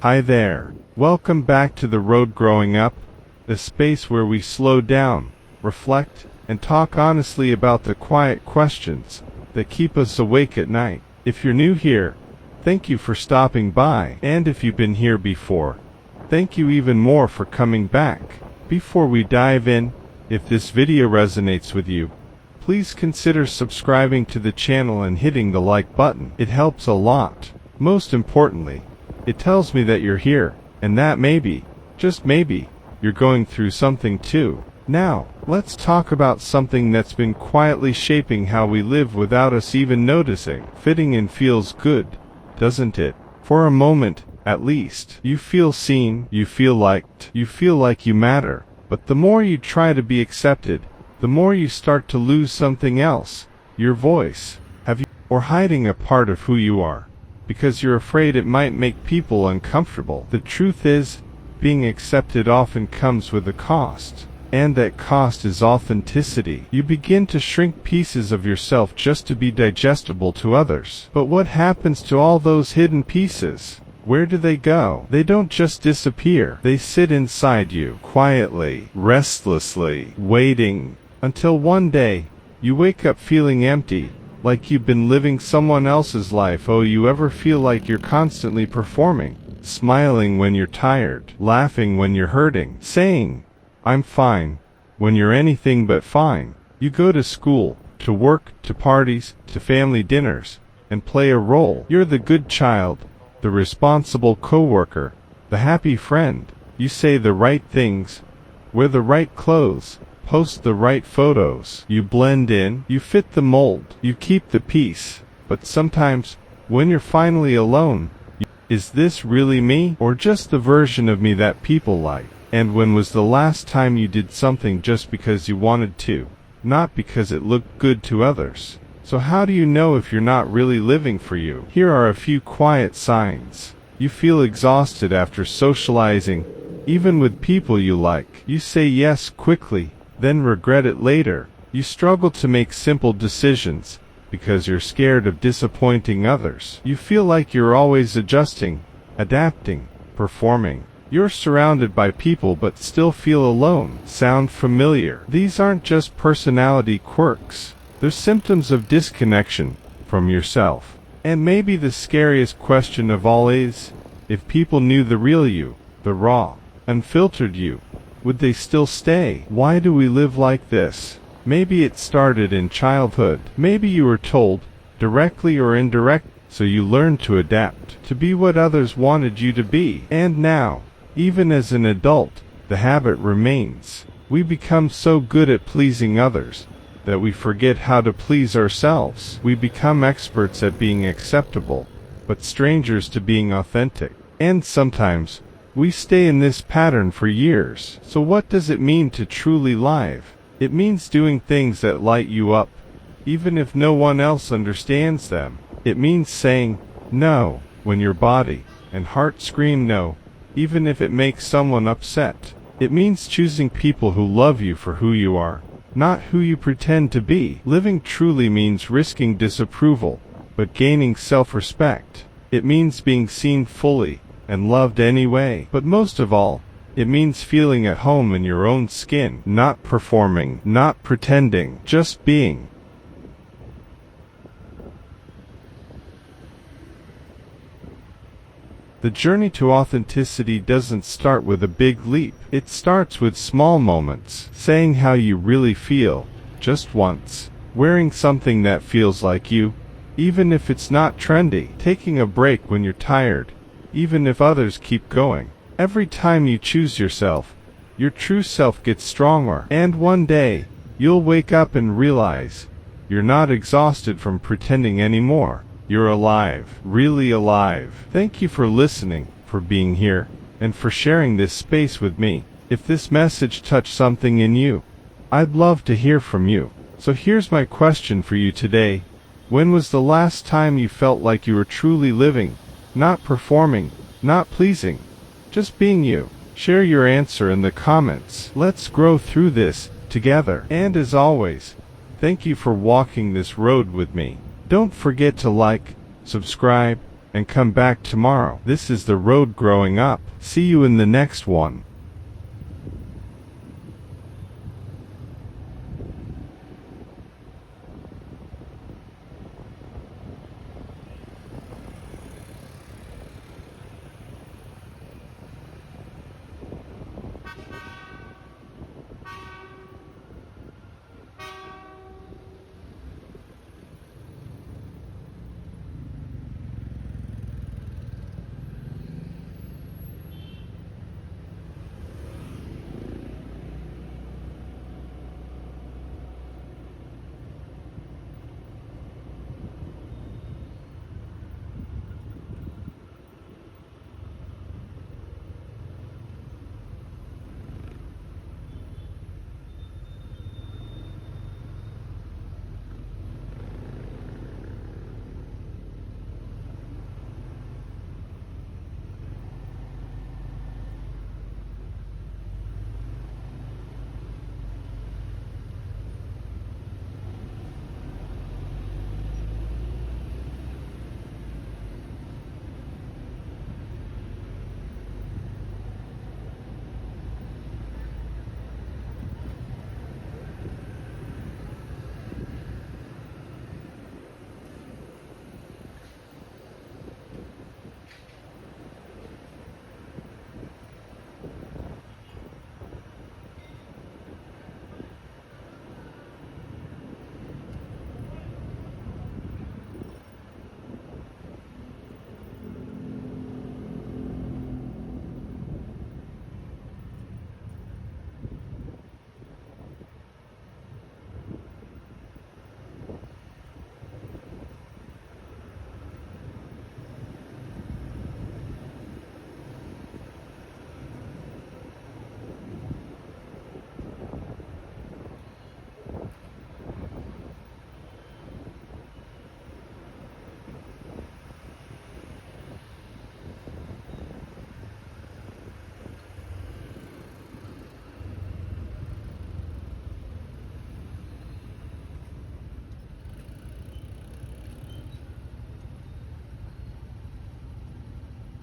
Hi there. Welcome back to The Road Growing Up, the space where we slow down, reflect, and talk honestly about the quiet questions that keep us awake at night. If you're new here, thank you for stopping by. And if you've been here before, thank you even more for coming back. Before we dive in, if this video resonates with you, please consider subscribing to the channel and hitting the like button. It helps a lot. Most importantly, it tells me that you're here, and that maybe, just maybe, you're going through something too. Now, let's talk about something that's been quietly shaping how we live without us even noticing. Fitting in feels good, doesn't it? For a moment, at least. You feel seen, you feel liked, you feel like you matter. But the more you try to be accepted, the more you start to lose something else. Your voice. Or hiding a part of who you are, because you're afraid it might make people uncomfortable. The truth is, being accepted often comes with a cost. And that cost is authenticity. You begin to shrink pieces of yourself just to be digestible to others. But what happens to all those hidden pieces? Where do they go? They don't just disappear. They sit inside you, quietly, restlessly, waiting, until one day, you wake up feeling empty, like you've been living someone else's life. Oh, you ever feel like you're constantly performing, smiling when you're tired, laughing when you're hurting, saying, "I'm fine," when you're anything but fine. You go to school, to work, to parties, to family dinners, and play a role. You're the good child, the responsible coworker, the happy friend. You say the right things, wear the right clothes, post the right photos. You blend in, you fit the mold, you keep the peace. But sometimes, when you're finally alone, is this really me, or just the version of me that people like? And when was the last time you did something just because you wanted to, not because it looked good to others? So how do you know if you're not really living for you? Here are a few quiet signs. You feel exhausted after socializing, even with people you like. You say yes quickly, then regret it later. You struggle to make simple decisions, because you're scared of disappointing others. You feel like you're always adjusting, adapting, performing. You're surrounded by people but still feel alone. Sound familiar? These aren't just personality quirks. They're symptoms of disconnection from yourself. And maybe the scariest question of all is, if people knew the real you, the raw, unfiltered you, would they still stay? Why do we live like this? Maybe it started in childhood. Maybe you were told, directly or indirectly, so you learned to adapt, to be what others wanted you to be. And now, even as an adult, the habit remains. We become so good at pleasing others that we forget how to please ourselves. We become experts at being acceptable, but strangers to being authentic. And sometimes, we stay in this pattern for years. So what does it mean to truly live? It means doing things that light you up, even if no one else understands them. It means saying no when your body and heart scream no, even if it makes someone upset. It means choosing people who love you for who you are, not who you pretend to be. Living truly means risking disapproval, but gaining self-respect. It means being seen fully and loved anyway. But most of all, it means feeling at home in your own skin, not performing, not pretending, just being. The journey to authenticity doesn't start with a big leap. It starts with small moments, saying how you really feel, just once, wearing something that feels like you, even if it's not trendy, taking a break when you're tired, even if others keep going. Every time you choose yourself, your true self gets stronger. And one day, you'll wake up and realize, you're not exhausted from pretending anymore. You're alive, really alive. Thank you for listening, for being here, and for sharing this space with me. If this message touched something in you, I'd love to hear from you. So here's my question for you today. When was the last time you felt like you were truly living, not performing, not pleasing, just being you? Share your answer in the comments. Let's grow through this together. And as always, thank you for walking this road with me. Don't forget to like, subscribe, and come back tomorrow. This is the road growing up. See you in the next one.